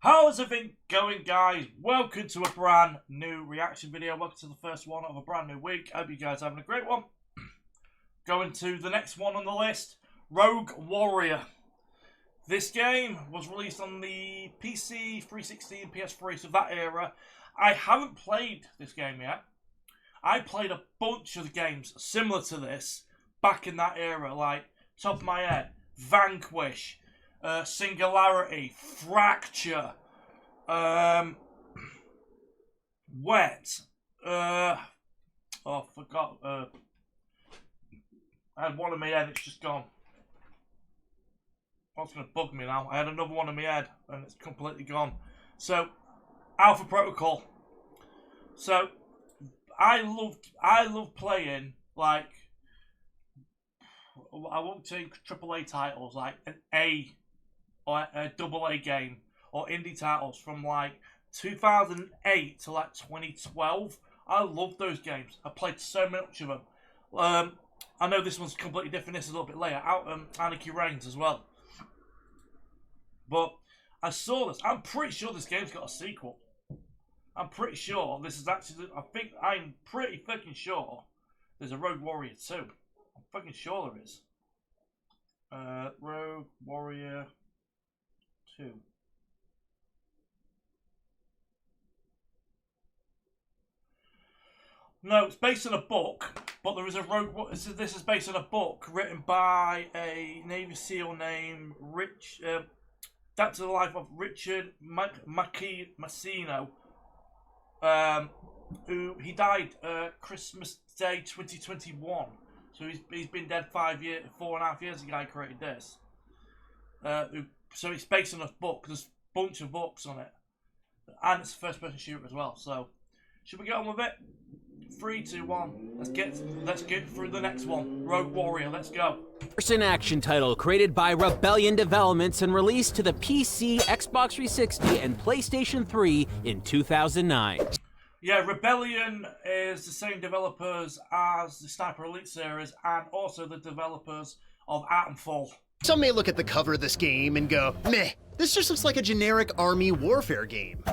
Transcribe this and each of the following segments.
How's everything going, guys? Welcome to a brand new reaction video. Welcome to the first one of a brand new week. I hope you guys are having a great one. Going to the next one on the list, Rogue Warrior. This game was released on the PC, 360 and PS3, so that era. I haven't played this game yet. I played a bunch of games similar to this back in that era, like, top of my head, Vanquish, Singularity, Fracture, Wet, forgot, I had one in my head, it's just gone. What's going to bug me now? I had another one in my head, and it's completely gone. So, Alpha Protocol. So, I love playing, like, I won't say AAA titles, like an A or a AA game, or indie titles from like 2008 to like 2012. I love those games. I played so much of them. I know this one's completely different. This is a little bit later. Anarchy Reigns as well. But I saw this. I'm pretty sure this game's got a sequel. I'm pretty sure this is actually. I'm pretty fucking sure there's a Rogue Warrior 2. I'm fucking sure there is. Rogue Warrior 2. No, it's based on a book, but there is a Rogue. This is based on a book written by a Navy SEAL named That's the Life of Richard Massino. Who he died Christmas Day 2021. So he's been dead 4.5 years. The guy created this. So it's based on a book. There's a bunch of books on it, and it's a first-person shooter as well. So should we get on with it? 3, 2, 1. Let's get through the next one. Rogue Warrior. Let's go. First action title created by Rebellion Developments and released to the PC, Xbox 360, and PlayStation 3 in 2009. Yeah, Rebellion is the same developers as the Sniper Elite series and also the developers of Atomfall. Some may look at the cover of this game and go, meh, this just looks like a generic army warfare game.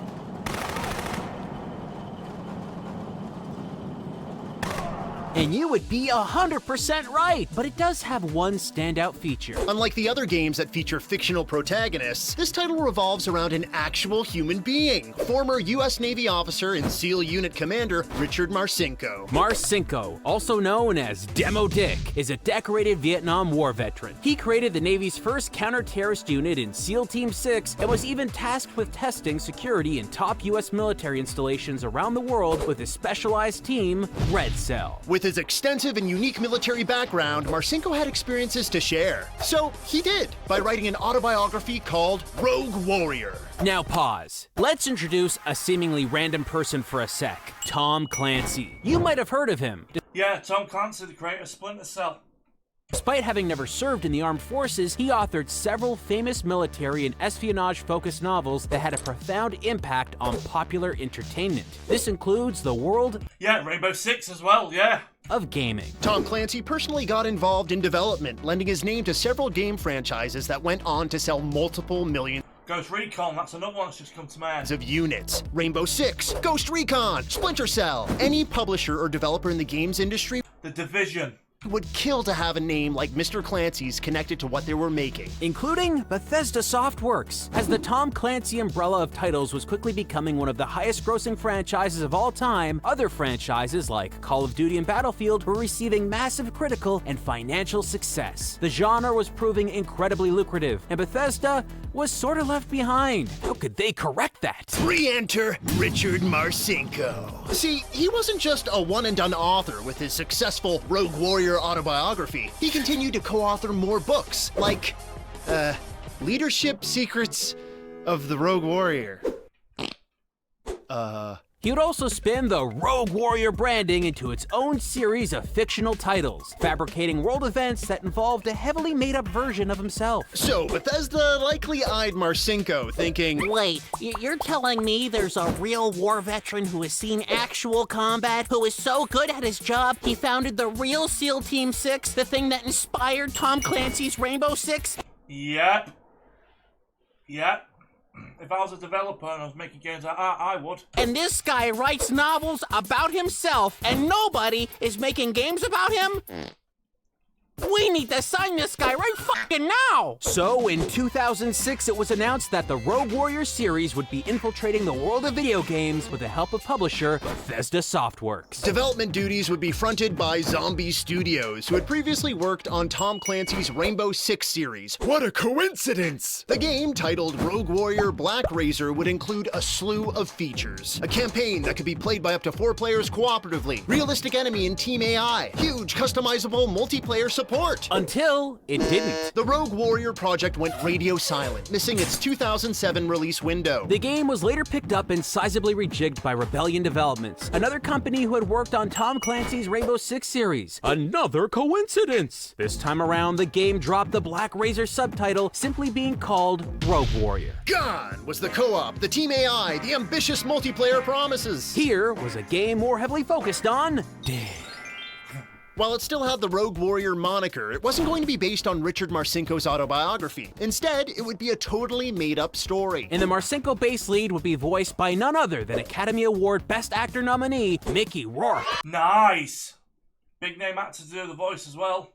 And you would be 100% right, but it does have one standout feature. Unlike the other games that feature fictional protagonists, this title revolves around an actual human being, former U.S. Navy officer and SEAL Unit Commander Richard Marcinko. Marcinko, also known as Demo Dick, is a decorated Vietnam War veteran. He created the Navy's first counter-terrorist unit in SEAL Team 6 and was even tasked with testing security in top U.S. military installations around the world with his specialized team, Red Cell. With his extensive and unique military background, Marcinko had experiences to share. So he did, by writing an autobiography called Rogue Warrior. Now pause. Let's introduce a seemingly random person for a sec. Tom Clancy. You might have heard of him. Yeah, Tom Clancy, the creator of Splinter Cell. Despite having never served in the armed forces, he authored several famous military and espionage-focused novels that had a profound impact on popular entertainment. This includes the world... Yeah, Rainbow Six as well, yeah. ...of gaming. Tom Clancy personally got involved in development, lending his name to several game franchises that went on to sell multiple million Ghost Recon, that's another one that's just come to mind. of units. Rainbow Six, Ghost Recon, Splinter Cell. Any publisher or developer in the games industry The Division. would kill to have a name like Mr. Clancy's connected to what they were making. Including Bethesda Softworks, as the Tom Clancy umbrella of titles was quickly becoming one of the highest-grossing franchises of all time. Other franchises like Call of Duty and Battlefield were receiving massive critical and financial success. The genre was proving incredibly lucrative, and Bethesda was sort of left behind. How could they correct that? Re-enter Richard Marcinko. See, he wasn't just a one-and-done author with his successful Rogue Warrior autobiography. He continued to co-author more books, like, Leadership Secrets of the Rogue Warrior. He would also spin the Rogue Warrior branding into its own series of fictional titles, fabricating world events that involved a heavily made-up version of himself. So Bethesda likely eyed Marcinko, thinking, Wait, you're telling me there's a real war veteran who has seen actual combat, who is so good at his job, he founded the real SEAL Team 6, the thing that inspired Tom Clancy's Rainbow Six? Yep. If I was a developer and I was making games, I would. And this guy writes novels about himself, and nobody is making games about him? We need to sign this guy right fucking now! So, in 2006, it was announced that the Rogue Warrior series would be infiltrating the world of video games with the help of publisher Bethesda Softworks. Development duties would be fronted by Zombie Studios, who had previously worked on Tom Clancy's Rainbow Six series. What a coincidence! The game, titled Rogue Warrior Black Razor, would include a slew of features. A campaign that could be played by up to 4 players cooperatively, realistic enemy and team AI, huge customizable multiplayer support. Until it didn't. The Rogue Warrior project went radio silent, missing its 2007 release window. The game was later picked up and sizably rejigged by Rebellion Developments, another company who had worked on Tom Clancy's Rainbow Six series. Another coincidence! This time around, the game dropped the Black Razor subtitle, simply being called Rogue Warrior. Gone was the co-op, the team AI, the ambitious multiplayer promises. Here was a game more heavily focused on death. While it still had the Rogue Warrior moniker, it wasn't going to be based on Richard Marcinko's autobiography. Instead, it would be a totally made-up story. And the Marcinko bass lead would be voiced by none other than Academy Award Best Actor nominee Mickey Rourke. Nice! Big name actor to do the voice as well.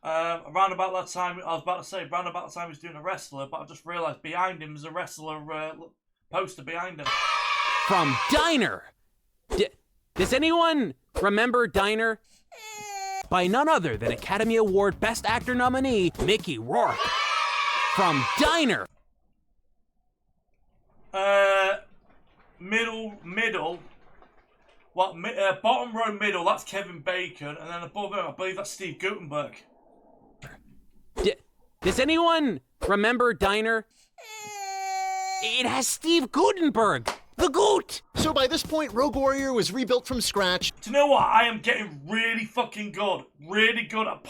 Around about that time, I was about to say, around about the time he was doing a wrestler, but I just realised behind him is a wrestler poster behind him. From Diner! Does anyone remember Diner? By none other than Academy Award Best Actor nominee Mickey Rourke. From Diner! Middle. What? Bottom row middle, that's Kevin Bacon, and then above him, I believe that's Steve Gutenberg. Does anyone remember Diner? It has Steve Gutenberg! The Goot! So by this point, Rogue Warrior was rebuilt from scratch. Do you know what? I am getting really fucking good. Really good at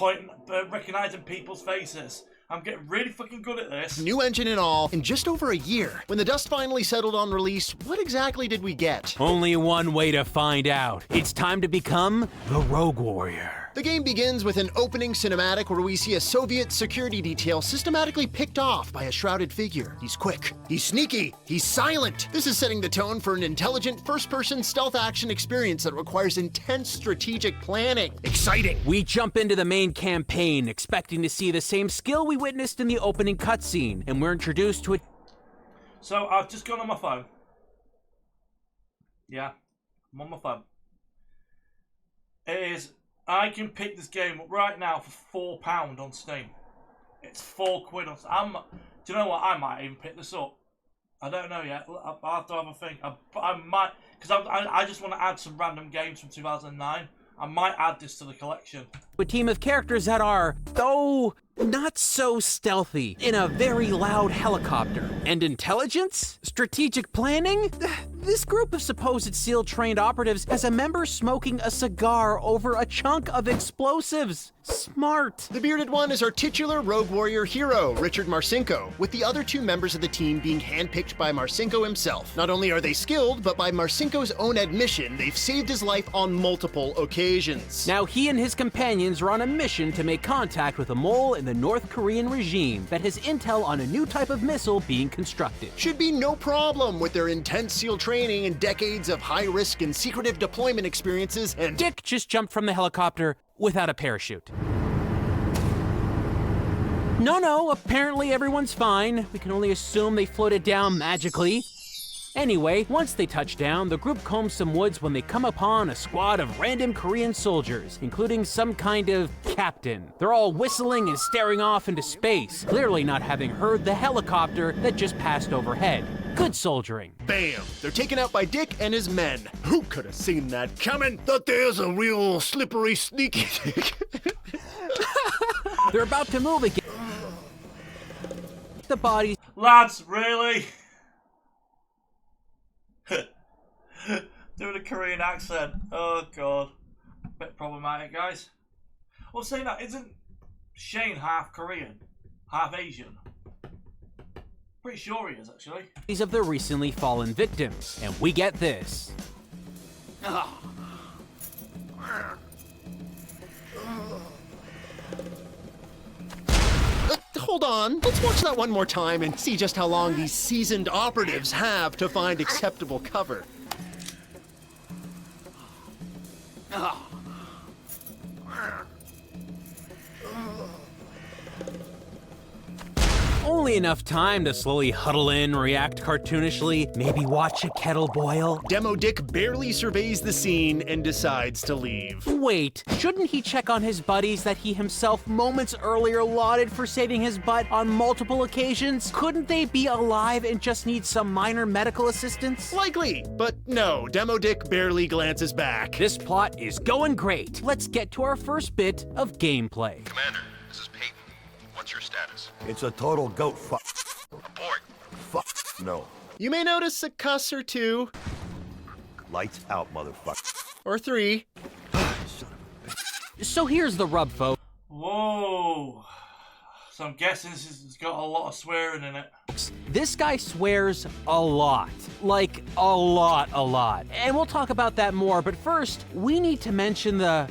recognizing people's faces. I'm getting really fucking good at this. New engine and all, in just over a year. When the dust finally settled on release, what exactly did we get? Only one way to find out. It's time to become the Rogue Warrior. The game begins with an opening cinematic where we see a Soviet security detail systematically picked off by a shrouded figure. He's quick, he's sneaky, he's silent. This is setting the tone for an intelligent first-person stealth action experience that requires intense strategic planning. Exciting! We jump into the main campaign, expecting to see the same skill we witnessed in the opening cutscene, and we're introduced to it. So I've just gone on my phone. Yeah, I'm on my phone. I can pick this game up right now for £4 on Steam. It's £4 on Steam. Do you know what? I might even pick this up. I don't know yet. I'll have to have a think. I might, because I just want to add some random games from 2009. I might add this to the collection. A team of characters that are, though, not so stealthy, in a very loud helicopter. And intelligence? Strategic planning? This group of supposed SEAL-trained operatives has a member smoking a cigar over a chunk of explosives. Smart. The bearded one is our titular Rogue Warrior hero, Richard Marcinko, with the other 2 members of the team being handpicked by Marcinko himself. Not only are they skilled, but by Marcinko's own admission, they've saved his life on multiple occasions. Now he and his companions are on a mission to make contact with a mole in the North Korean regime that has intel on a new type of missile being constructed. Should be no problem with their intense SEAL training and decades of high-risk and secretive deployment experiences, and Dick just jumped from the helicopter without a parachute. No, apparently everyone's fine. We can only assume they floated down magically. Anyway, once they touch down, the group combs some woods when they come upon a squad of random Korean soldiers, including some kind of captain. They're all whistling and staring off into space, clearly not having heard the helicopter that just passed overhead. Good soldiering. bam! They're taken out by Dick and his men. Who could have seen that coming? That there's a real slippery, sneaky Dick. They're about to move again. The bodies. Lads, really? Doing a Korean accent. Oh god. Bit problematic, guys. Well, saying that, isn't Shane half Korean? Half Asian? Pretty sure he is, actually. Of the recently fallen victims. And we get this. hold on. Let's watch that one more time and see just how long these seasoned operatives have to find acceptable cover. Only enough time to slowly huddle in, react cartoonishly, maybe watch a kettle boil. Demo Dick barely surveys the scene and decides to leave. Wait, shouldn't he check on his buddies that he himself moments earlier lauded for saving his butt on multiple occasions? Couldn't they be alive and just need some minor medical assistance? Likely, but no, Demo Dick barely glances back. This plot is going great. Let's get to our first bit of gameplay. Commander, this is Peyton. What's your status? It's a total goat fuck. Report. Fuck no. You may notice a cuss or two, Lights out, motherfucker. or three. So here's the rub, folks. Whoa. So I'm guessing this has got a lot of swearing in it. This guy swears a lot. Like, a lot. And we'll talk about that more, but first, we need to mention the...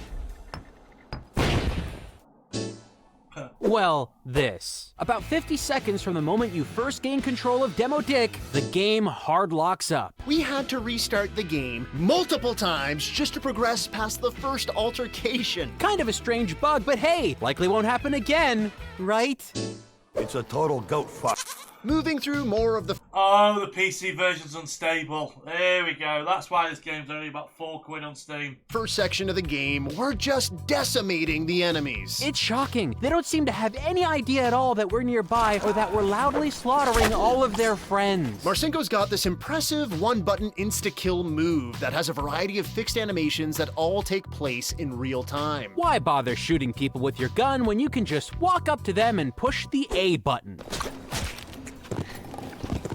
Well, this. About 50 seconds from the moment you first gain control of Demo Dick, the game hard locks up. We had to restart the game multiple times just to progress past the first altercation. Kind of a strange bug, but hey, likely won't happen again, right? It's a total goat fuck. Moving through more of the Oh, the PC version's unstable. There we go. That's why this game's only about £4 on Steam. first section of the game, we're just decimating the enemies. It's shocking. They don't seem to have any idea at all that we're nearby or that we're loudly slaughtering all of their friends. Marcinko's got this impressive one-button insta-kill move that has a variety of fixed animations that all take place in real time. Why bother shooting people with your gun when you can just walk up to them and push the A button?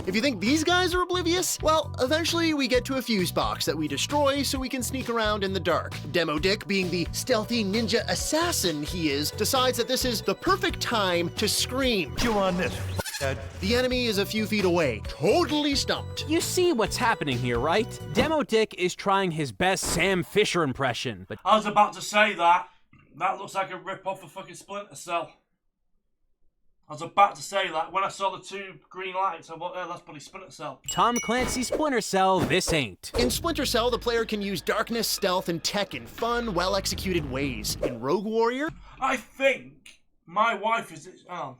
If you think these guys are oblivious, well, eventually we get to a fuse box that we destroy so we can sneak around in the dark. Demo Dick, being the stealthy ninja assassin he is, decides that this is the perfect time to scream. Chew on this, Ed. The enemy is a few feet away, totally stumped. You see what's happening here, right? Demo Dick is trying his best Sam Fisher impression, but I was about to say that. That looks like a rip-off of fucking Splinter Cell. I was about to say that. When I saw the two green lights, I thought, oh, that's probably Splinter Cell. Tom Clancy's Splinter Cell, this ain't. In Splinter Cell, the player can use darkness, stealth, and tech in fun, well-executed ways. In Rogue Warrior, I think my wife is... Oh.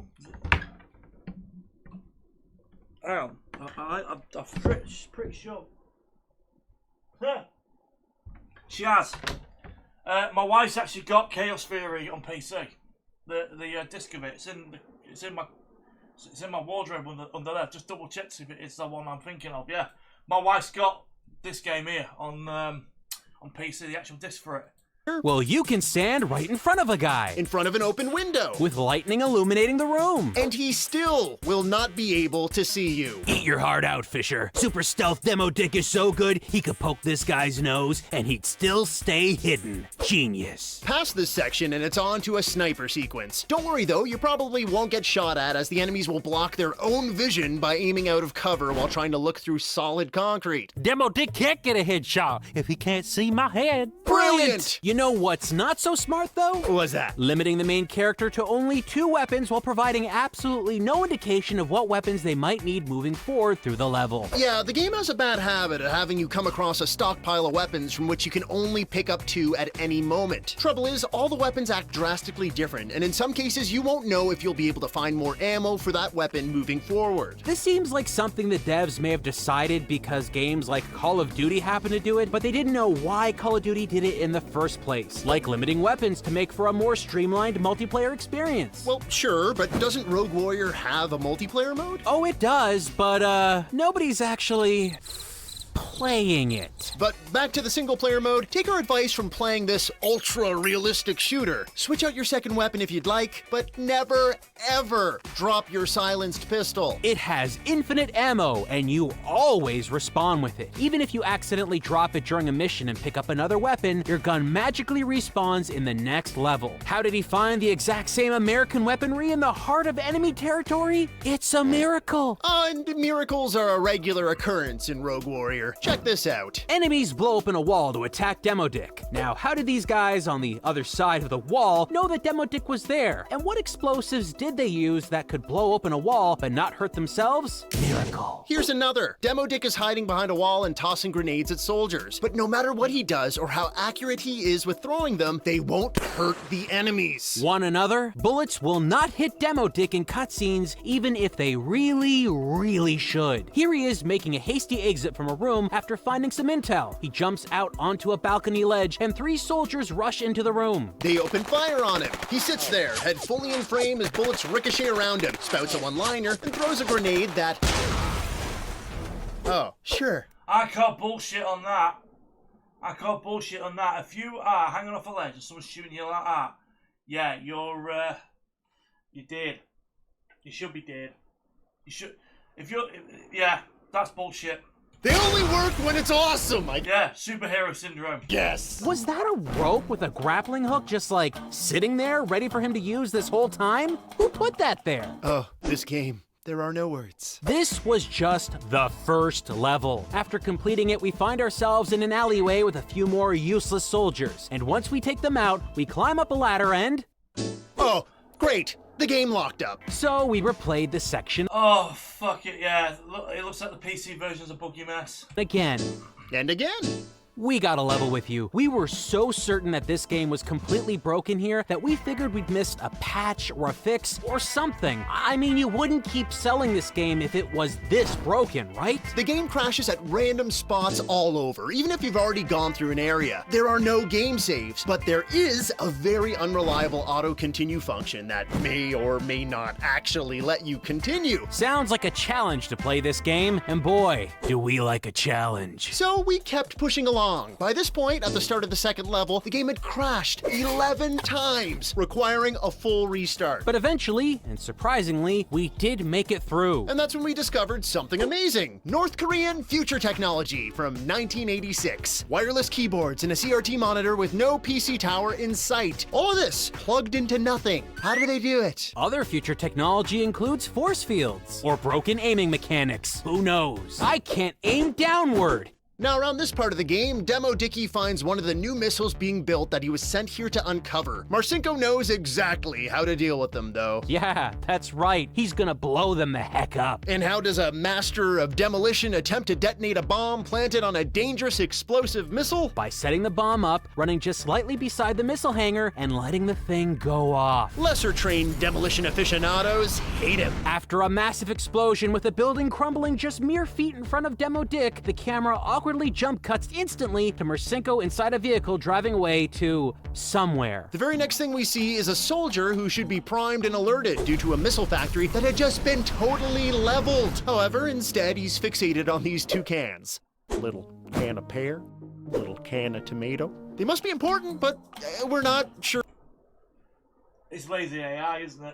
I'm pretty sure. Huh. She has. My wife's actually got Chaos Theory on PC. The disc of it. It's in my wardrobe under there. Just double check if it is the one I'm thinking of. Yeah, my wife's got this game here on PC, the actual disc for it. Well, you can stand right in front of a guy, in front of an open window, with lightning illuminating the room. and he still will not be able to see you. Eat your heart out, Fisher. Super stealth Demo Dick is so good, he could poke this guy's nose, and he'd still stay hidden. Genius. Past this section and it's on to a sniper sequence. Don't worry though, you probably won't get shot at as the enemies will block their own vision by aiming out of cover while trying to look through solid concrete. Demo Dick can't get a headshot if he can't see my head. Brilliant! You know what's not so smart, though? What was that? Limiting the main character to only 2 weapons while providing absolutely no indication of what weapons they might need moving forward through the level. Yeah, the game has a bad habit of having you come across a stockpile of weapons from which you can only pick up 2 at any moment. Trouble is, all the weapons act drastically different, and in some cases you won't know if you'll be able to find more ammo for that weapon moving forward. This seems like something the devs may have decided because games like Call of Duty happen to do it, but they didn't know why Call of Duty did it in the first place, like limiting weapons to make for a more streamlined multiplayer experience. Well, sure, but doesn't Rogue Warrior have a multiplayer mode? Oh, it does, but nobody's actually playing it. But back to the single-player mode, take our advice from playing this ultra-realistic shooter. Switch out your second weapon if you'd like, but never, ever drop your silenced pistol. It has infinite ammo, and you always respawn with it. Even if you accidentally drop it during a mission and pick up another weapon, your gun magically respawns in the next level. How did he find the exact same American weaponry in the heart of enemy territory? It's a miracle. And miracles are a regular occurrence in Rogue Warrior. Check this out. Enemies blow open a wall to attack Demo Dick. Now, how did these guys on the other side of the wall know that Demo Dick was there? And what explosives did they use that could blow open a wall but not hurt themselves? Miracle. Here's another. Demo Dick is hiding behind a wall and tossing grenades at soldiers. But no matter what he does or how accurate he is with throwing them, they won't hurt the enemies. Want another? Bullets will not hit Demo Dick in cutscenes, even if they really should. Here he is making a hasty exit from a room after finding some intel. He jumps out onto a balcony ledge, and 3 soldiers rush into the room. They open fire on him. He sits there, head fully in frame as bullets ricochet around him, spouts a one-liner, and throws a grenade that... Oh, sure. I can't bullshit on that. I can't bullshit on that. If you are hanging off a ledge and someone's shooting you like that, yeah, you're dead. You should be dead. You should... yeah, that's bullshit. They only work when it's awesome! Yeah, superhero syndrome. Yes! Was that a rope with a grappling hook just like sitting there ready for him to use this whole time? Who put that there? Oh, this game. There are no words. This was just the first level. After completing it, we find ourselves in an alleyway with a few more useless soldiers. And once we take them out, we climb up a ladder and... Oh, great. The game locked up. So we replayed the section Oh, fuck it, yeah. Look, it looks like the PC versions of Buggy Mess. again. And again. We gotta level with you. We were so certain that this game was completely broken here that we figured we'd missed a patch or a fix or something. I mean, you wouldn't keep selling this game if it was this broken, right? The game crashes at random spots all over, even if you've already gone through an area. There are no game saves, but there is a very unreliable auto-continue function that may or may not actually let you continue. Sounds like a challenge to play this game, and boy, do we like a challenge. So we kept pushing along. By this point, at the start of the second level, the game had crashed 11 times, requiring a full restart. But eventually, and surprisingly, we did make it through. And that's when we discovered something amazing. North Korean future technology from 1986. Wireless keyboards and a CRT monitor with no PC tower in sight. All of this plugged into nothing. How do they do it? Other future technology includes force fields or broken aiming mechanics. Who knows? I can't aim downward. Now, around this part of the game, Demo Dicky finds one of the new missiles being built that he was sent here to uncover. Marcinko knows exactly how to deal with them, though. Yeah, that's right. He's gonna blow them the heck up. And how does a master of demolition attempt to detonate a bomb planted on a dangerous explosive missile? By setting the bomb up, running just slightly beside the missile hangar, and letting the thing go off. Lesser trained demolition aficionados hate him. After a massive explosion with the building crumbling just mere feet in front of Demo Dick, the camera awkwardly jump cuts instantly to Marcinko inside a vehicle driving away to somewhere. The very next thing we see is a soldier who should be primed and alerted due to a missile factory that had just been totally leveled. However, instead, he's fixated on these 2 cans. Little can of pear, little can of tomato. They must be important, but we're not sure. It's lazy AI, isn't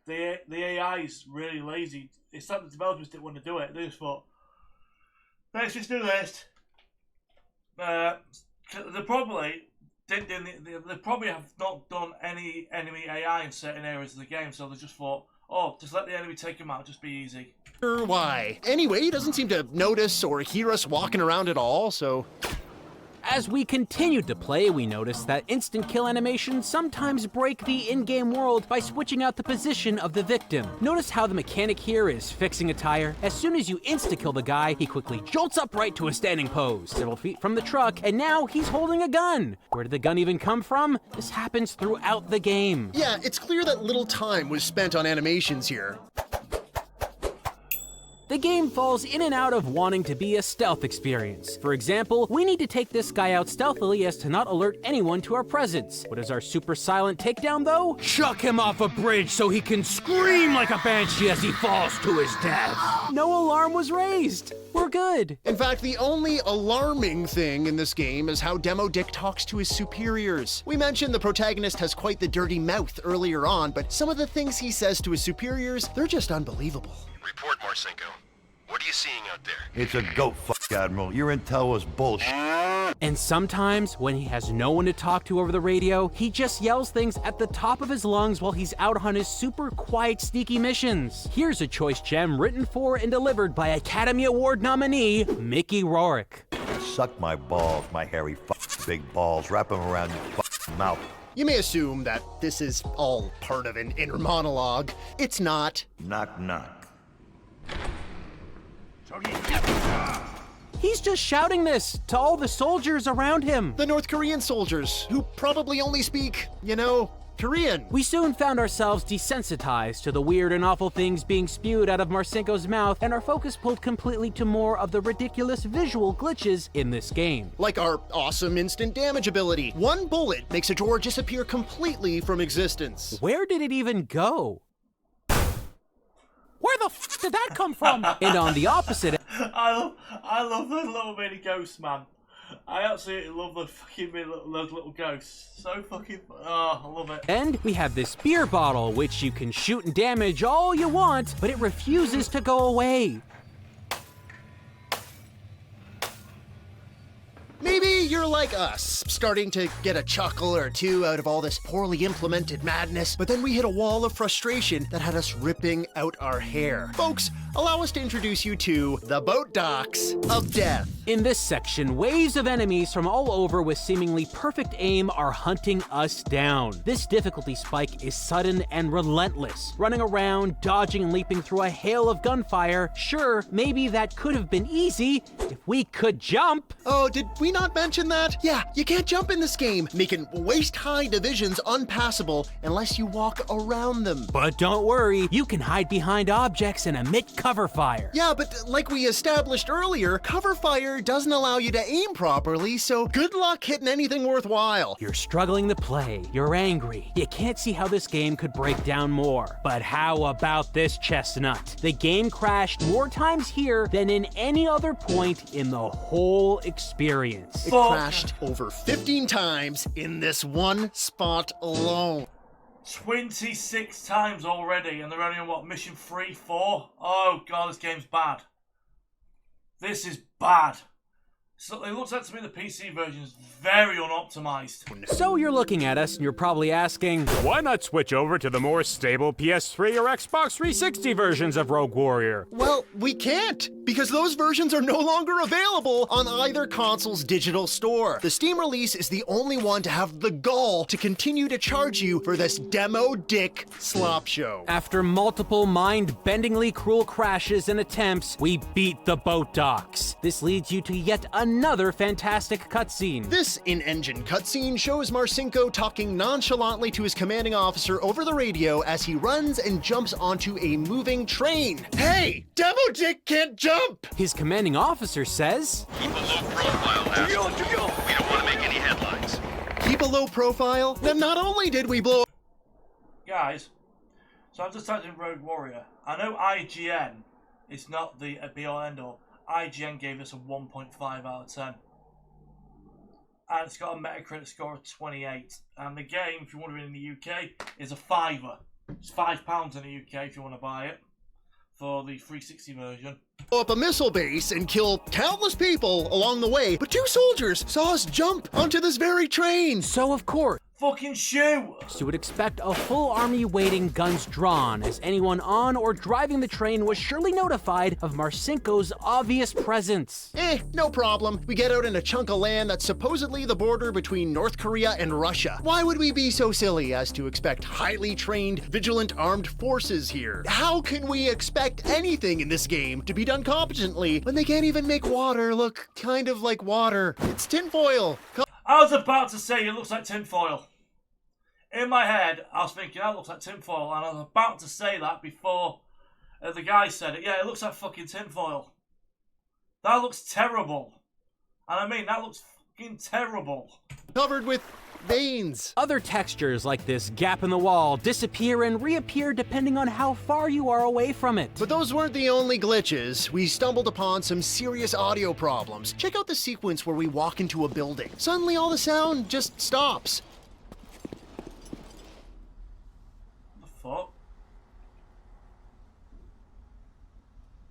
it? The AI is really lazy. It's like the developers didn't want to do it. They just thought, let's just do this. They probably they probably have not done any enemy AI in certain areas of the game, so they just thought, oh, just let the enemy take him out, just be easy. Sure why. Anyway, he doesn't seem to notice or hear us walking around at all, so... As we continued to play, we noticed that instant kill animations sometimes break the in-game world by switching out the position of the victim. Notice how the mechanic here is fixing a tire? As soon as you insta-kill the guy, he quickly jolts upright to a standing pose, several feet from the truck, and now he's holding a gun. Where did the gun even come from? This happens throughout the game. Yeah, it's clear that little time was spent on animations here. The game falls in and out of wanting to be a stealth experience. For example, we need to take this guy out stealthily as to not alert anyone to our presence. What is our super silent takedown though? Chuck him off a bridge so he can scream like a banshee as he falls to his death. No alarm was raised. We're good. In fact, the only alarming thing in this game is how Demo Dick talks to his superiors. We mentioned the protagonist has quite the dirty mouth earlier on, but some of the things he says to his superiors, they're just unbelievable. Report, Marcinko. What are you seeing out there? It's a goat fuck, Admiral. Your intel was bullshit. And sometimes, when he has no one to talk to over the radio, he just yells things at the top of his lungs while he's out on his super quiet, sneaky missions. Here's a choice gem written for and delivered by Academy Award nominee Mickey Rourke. Suck my balls, my hairy fuck big balls. Wrap them around your fucking mouth. You may assume that this is all part of an inner monologue. It's not. Knock, knock. He's just shouting this to all the soldiers around him. The North Korean soldiers, who probably only speak, Korean. We soon found ourselves desensitized to the weird and awful things being spewed out of Marcinko's mouth, and our focus pulled completely to more of the ridiculous visual glitches in this game. Like our awesome instant damage ability. One bullet makes a door disappear completely from existence. Where did it even go? Where the f did that come from? And on the opposite I love those little mini ghosts, man. I absolutely love those fucking those little ghosts. So fucking, I love it. end, we have this beer bottle, which you can shoot and damage all you want, but it refuses to go away. Maybe you're like us, starting to get a chuckle or two out of all this poorly implemented madness, but then we hit a wall of frustration that had us ripping out our hair. Folks, allow us to introduce you to the boat docks of death. In this section, waves of enemies from all over with seemingly perfect aim are hunting us down. This difficulty spike is sudden and relentless. Running around, dodging and leaping through a hail of gunfire. Sure, maybe that could have been easy if we could jump. Oh, did we not mention that? Yeah, you can't jump in this game, making waist-high divisions unpassable unless you walk around them. But don't worry, you can hide behind objects and emit cover fire. Yeah, but like we established earlier, cover fire doesn't allow you to aim properly, so good luck hitting anything worthwhile. You're struggling to play, you're angry. You can't see how this game could break down more. But how about this chestnut? The game crashed more times here than in any other point in the whole experience. It crashed over 15 times in this one spot alone. 26 times already, and they're only on what, mission 3, 4? Oh god, this game's bad. This is bad. So it looks like to me the PC version is very unoptimized. So you're looking at us and you're probably asking, why not switch over to the more stable PS3 or Xbox 360 versions of Rogue Warrior? Well, we can't, because those versions are no longer available on either console's digital store. The Steam release is the only one to have the gall to continue to charge you for this demo dick slop show. After multiple mind-bendingly cruel crashes and attempts, we beat the boat docks. This leads you to yet another fantastic cutscene. This in-engine cutscene shows Marcinko talking nonchalantly to his commanding officer over the radio as he runs and jumps onto a moving train. Hey, Demo Dick can't jump! His commanding officer says, Keep a low profile, asshole. We don't want to make any headlines. Keep a low profile? Then not only did we blow... Guys, so I've just typed in Rogue Warrior. I know IGN is not the be-all end-all. IGN gave this a 1.5 out of 10. And it's got a Metacritic score of 28. And the game, if you want to be in the UK, is a £5. It's £5 in the UK if you want to buy it for the 360 version. Up a missile base and kill countless people along the way, but two soldiers saw us jump onto this very train. so of course, Fucking shoot! you would expect a full army waiting, guns drawn, as anyone on or driving the train was surely notified of Marcinko's obvious presence. No problem. We get out in a chunk of land that's supposedly the border between North Korea and Russia. Why would we be so silly as to expect highly trained, vigilant armed forces here? How can we expect anything in this game to be done competently when they can't even make water look kind of like water? It's tinfoil. I was about to say it looks like tinfoil. In my head, I was thinking that looks like tinfoil, and I was about to say that before the guy said it. Yeah, it looks like fucking tinfoil. That looks terrible. And I mean, that looks fucking terrible. Covered with veins. Other textures like this gap in the wall disappear and reappear depending on how far you are away from it. But those weren't the only glitches. We stumbled upon some serious audio problems. Check out the sequence where we walk into a building. Suddenly all the sound just stops. What the fuck?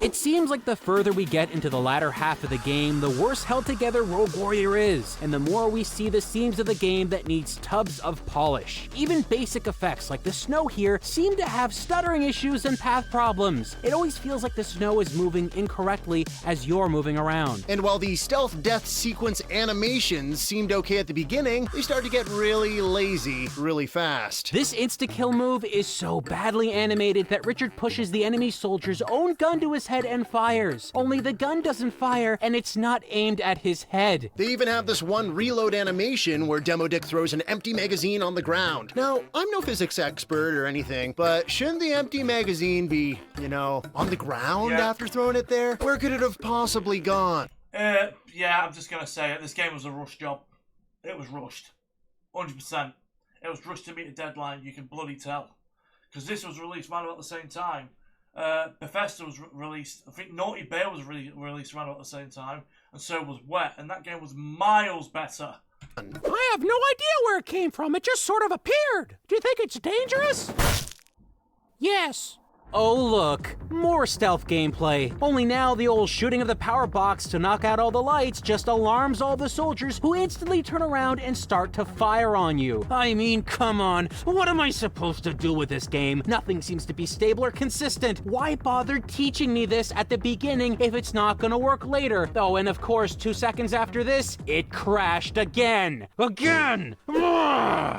It seems like the further we get into the latter half of the game, the worse held together Rogue Warrior is, and the more we see the seams of the game that needs tubs of polish. Even basic effects like the snow here seem to have stuttering issues and path problems. It always feels like the snow is moving incorrectly as you're moving around. And while the stealth death sequence animations seemed okay at the beginning, they start to get really lazy really fast. This insta-kill move is so badly animated that Richard pushes the enemy soldier's own gun to his head and fires. Only the gun doesn't fire, and it's not aimed at his head. They even have this one reload animation where Demo Dick throws an empty magazine on the ground. Now, I'm no physics expert or anything, but shouldn't the empty magazine be, on the ground after throwing it there? Where could it have possibly gone? Yeah, I'm just going to say it. This game was a rush job. It was rushed. 100%. It was rushed to meet a deadline, you can bloody tell. Because this was released around about the same time. Bethesda was released, I think Naughty Bear was released around about the same time, and so was Wet, and that game was miles better. I have no idea where it came from. It just sort of appeared. Do you think it's dangerous? Yes. Oh look, more stealth gameplay. Only now the old shooting of the power box to knock out all the lights just alarms all the soldiers who instantly turn around and start to fire on you. I mean, come on, what am I supposed to do with this game? Nothing seems to be stable or consistent. Why bother teaching me this at the beginning if it's not gonna work later? Oh, and of course, 2 seconds after this, it crashed again. Again!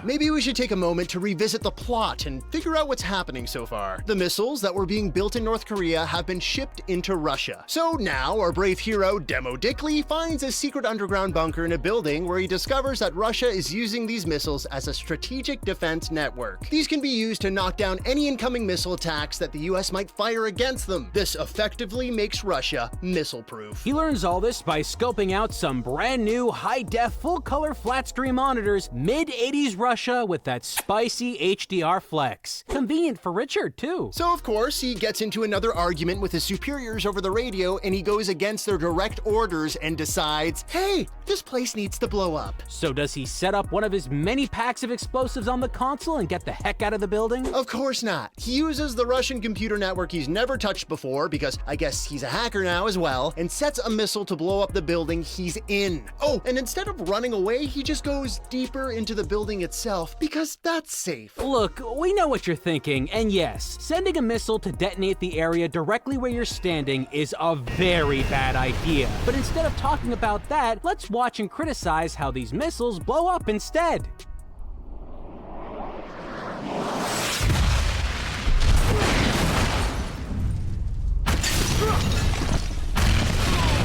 Maybe we should take a moment to revisit the plot and figure out what's happening so far. The missiles that were being built in North Korea have been shipped into Russia. So now our brave hero Demo Dickley finds a secret underground bunker in a building where he discovers that Russia is using these missiles as a strategic defense network. These can be used to knock down any incoming missile attacks that the US might fire against them. This effectively makes Russia missile-proof. He learns all this by scoping out some brand new high-def full-color flat-screen monitors mid-80s Russia with that spicy HDR flex. Convenient for Richard too. So of course, he gets into another argument with his superiors over the radio, and he goes against their direct orders and decides, hey, this place needs to blow up. So does he set up one of his many packs of explosives on the console and get the heck out of the building? Of course not. He uses the Russian computer network he's never touched before, because I guess he's a hacker now as well, and sets a missile to blow up the building he's in. Oh, and instead of running away, he just goes deeper into the building itself, because that's safe. Look, we know what you're thinking, and yes, sending a missile to detonate the area directly where you're standing is a very bad idea. But instead of talking about that, let's watch and criticize how these missiles blow up instead.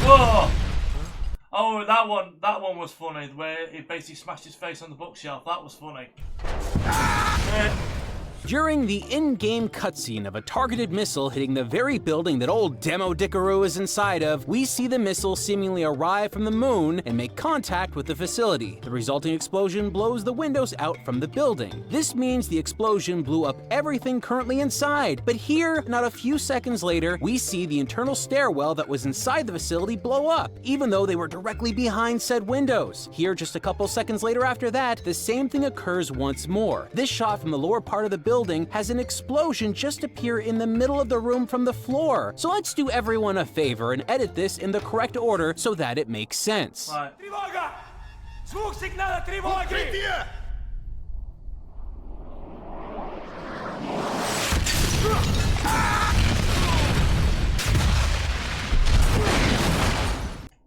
Whoa! Oh, that one was funny, where he basically smashed his face on the bookshelf. That was funny. During the in-game cutscene of a targeted missile hitting the very building that old Demo Dickaroo is inside of, we see the missile seemingly arrive from the moon and make contact with the facility. The resulting explosion blows the windows out from the building. This means the explosion blew up everything currently inside. But here, not a few seconds later, we see the internal stairwell that was inside the facility blow up, even though they were directly behind said windows. Here, just a couple seconds later after that, the same thing occurs once more. This shot from the lower part of the building has an explosion just appear in the middle of the room from the floor. So let's do everyone a favor and edit this in the correct order so that it makes sense. Right.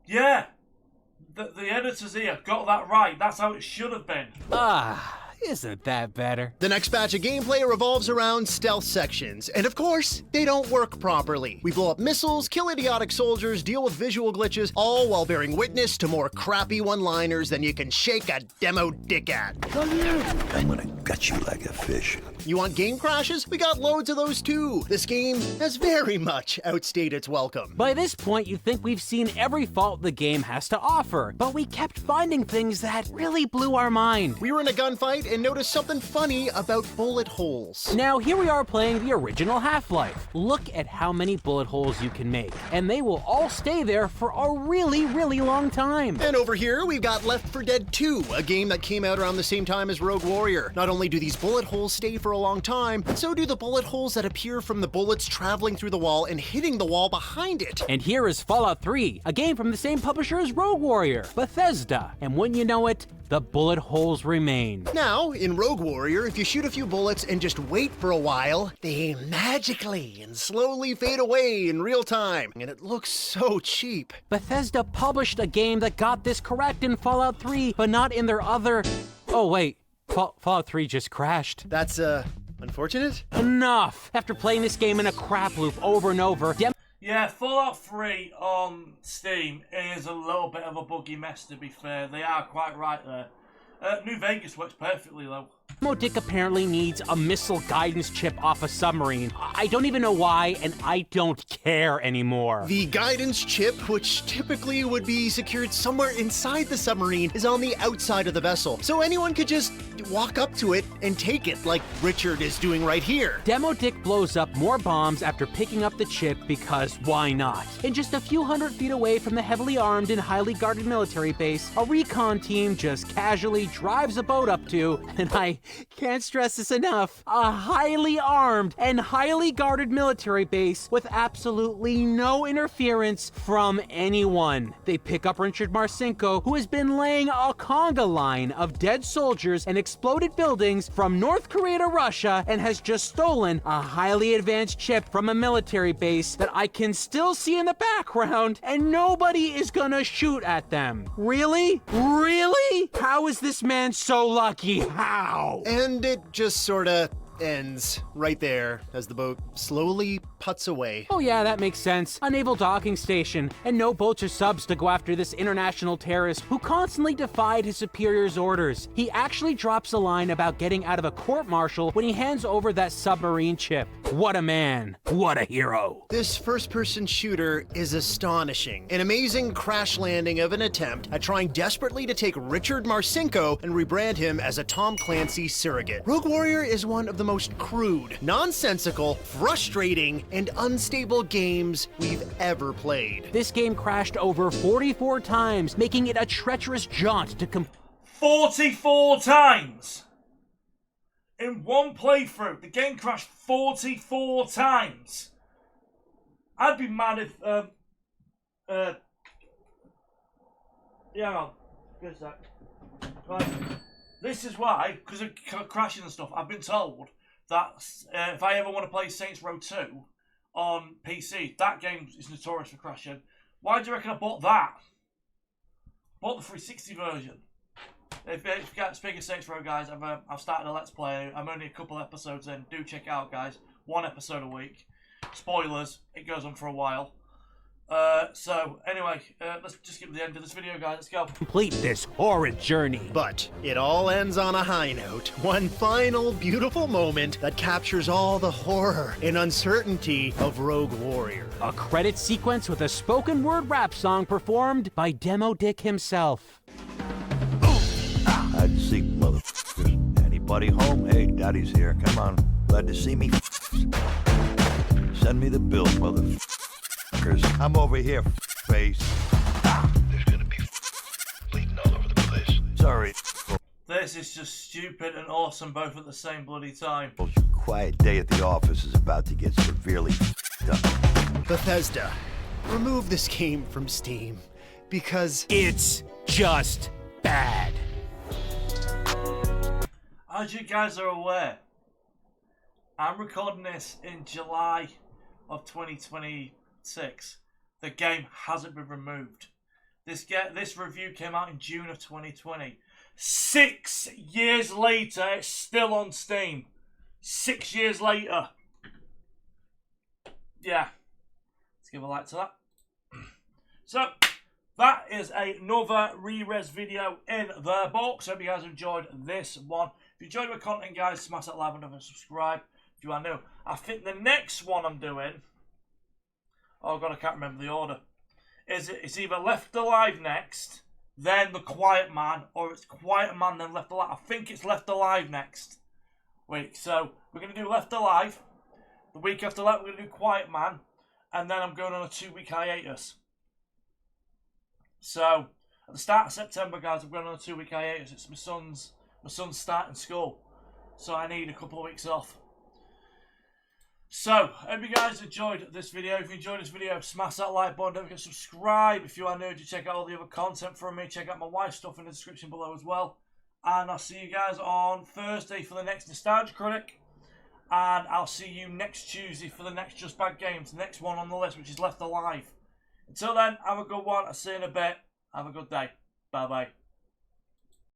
Yeah, the editors here got that right. That's how it should have been. Isn't that better? The next batch of gameplay revolves around stealth sections, and of course, they don't work properly. We blow up missiles, kill idiotic soldiers, deal with visual glitches, all while bearing witness to more crappy one-liners than you can shake a demo dick at. I'm gonna gut you like a fish. You want game crashes? We got loads of those too. This game has very much outstayed its welcome. By this point, you'd think we've seen every fault the game has to offer, but we kept finding things that really blew our mind. We were in a gunfight and noticed something funny about bullet holes. Now, here we are playing the original Half-Life. Look at how many bullet holes you can make, and they will all stay there for a really, really long time. And over here, we've got Left 4 Dead 2, a game that came out around the same time as Rogue Warrior. Not only do these bullet holes stay for a long time, but so do the bullet holes that appear from the bullets traveling through the wall and hitting the wall behind it. And here is Fallout 3, a game from the same publisher as Rogue Warrior, Bethesda. And wouldn't you know it, the bullet holes remain. Now, in Rogue Warrior, if you shoot a few bullets and just wait for a while, they magically and slowly fade away in real time, and it looks so cheap. Bethesda published a game that got this correct in Fallout 3, but not in their other... Oh wait, Fallout 3 just crashed. That's, unfortunate? Enough! After playing this game in a crap loop over and over, Yeah, Fallout 3 on Steam is a little bit of a buggy mess, to be fair. They are quite right there. New Vegas works perfectly, though. Demo Dick apparently needs a missile guidance chip off a submarine. I don't even know why, and I don't care anymore. The guidance chip, which typically would be secured somewhere inside the submarine, is on the outside of the vessel, so anyone could just walk up to it and take it, like Richard is doing right here. Demo Dick blows up more bombs after picking up the chip because why not? And just a few hundred feet away from the heavily armed and highly guarded military base, a recon team just casually drives a boat up to, and I can't stress this enough, a highly armed and highly guarded military base with absolutely no interference from anyone. They pick up Richard Marcinko, who has been laying a conga line of dead soldiers and exploded buildings from North Korea to Russia, and has just stolen a highly advanced chip from a military base that I can still see in the background, and nobody is gonna shoot at them. Really? Really? How is this man so lucky? How? And it just sorta ends right there as the boat slowly puts away. Oh yeah, that makes sense. A naval docking station, and no boats or subs to go after this international terrorist who constantly defied his superior's orders. He actually drops a line about getting out of a court-martial when he hands over that submarine chip. What a man. What a hero. This first-person shooter is astonishing. An amazing crash landing of an attempt at trying desperately to take Richard Marcinko and rebrand him as a Tom Clancy surrogate. Rogue Warrior is one of the most crude, nonsensical, frustrating, and unstable games we've ever played. This game crashed over 44 times, making it a treacherous jaunt to 44 times! In one playthrough, the game crashed 44 times! I'd be mad if, yeah, hang on. Give a sec. Right. This is why, because of crashing and stuff, I've been told that if I ever want to play Saints Row 2 on PC, that game is notorious for crashing. Why do you reckon I bought that? Bought the 360 version. If you get speaking of Saints Row, guys, I've started a Let's Play. I'm only a couple episodes in. Do check it out, guys. 1 episode a week. Spoilers, it goes on for a while. So, anyway, let's just get to the end of this video, guys. Let's go. complete this horrid journey. But it all ends on a high note. One final beautiful moment that captures all the horror and uncertainty of Rogue Warrior. A credit sequence with a spoken word rap song performed by Demo Dick himself. I'd seek motherfuckers. Anybody home? Hey, Daddy's here. Come on. Glad to see me. Send me the bill, motherfuckers. I'm over here, face. There's gonna be bleeding all over the place. Sorry. This is just stupid and awesome both at the same bloody time. Your quiet day at the office is about to get severely up. Bethesda, remove this game from Steam, because It's just bad. As you guys are aware, I'm recording this in July of 2026. The game hasn't been removed. This review came out in June of 2020. 6 years later, it's still on Steam. 6 years later. Yeah. Let's give a like to that. So, that is another Rerez video in the box. Hope you guys enjoyed this one. If you enjoyed my content, guys, smash that like button and subscribe if you are new. I think the next one I'm doing, oh god, I can't remember the order. It's either Left Alive next, then The Quiet Man, or it's Quiet Man, then Left Alive. I think it's Left Alive next week. So, we're going to do Left Alive. The week after that, we're going to do Quiet Man. And then I'm going on a 2-week hiatus. So, at the start of September, guys, I'm going on a 2-week hiatus. It's my son's starting school. so I need a couple of weeks off. So, hope you guys enjoyed this video. If you enjoyed this video, smash that like button. Don't forget to subscribe. If you are new to check out all the other content from me, check out my wife's stuff in the description below as well. And I'll see you guys on Thursday for the next Nostalgia Critic. And I'll see you next Tuesday for the next Just Bad Games, the next one on the list, which is Left Alive. Until then, have a good one. I'll see you in a bit. Have a good day. Bye-bye.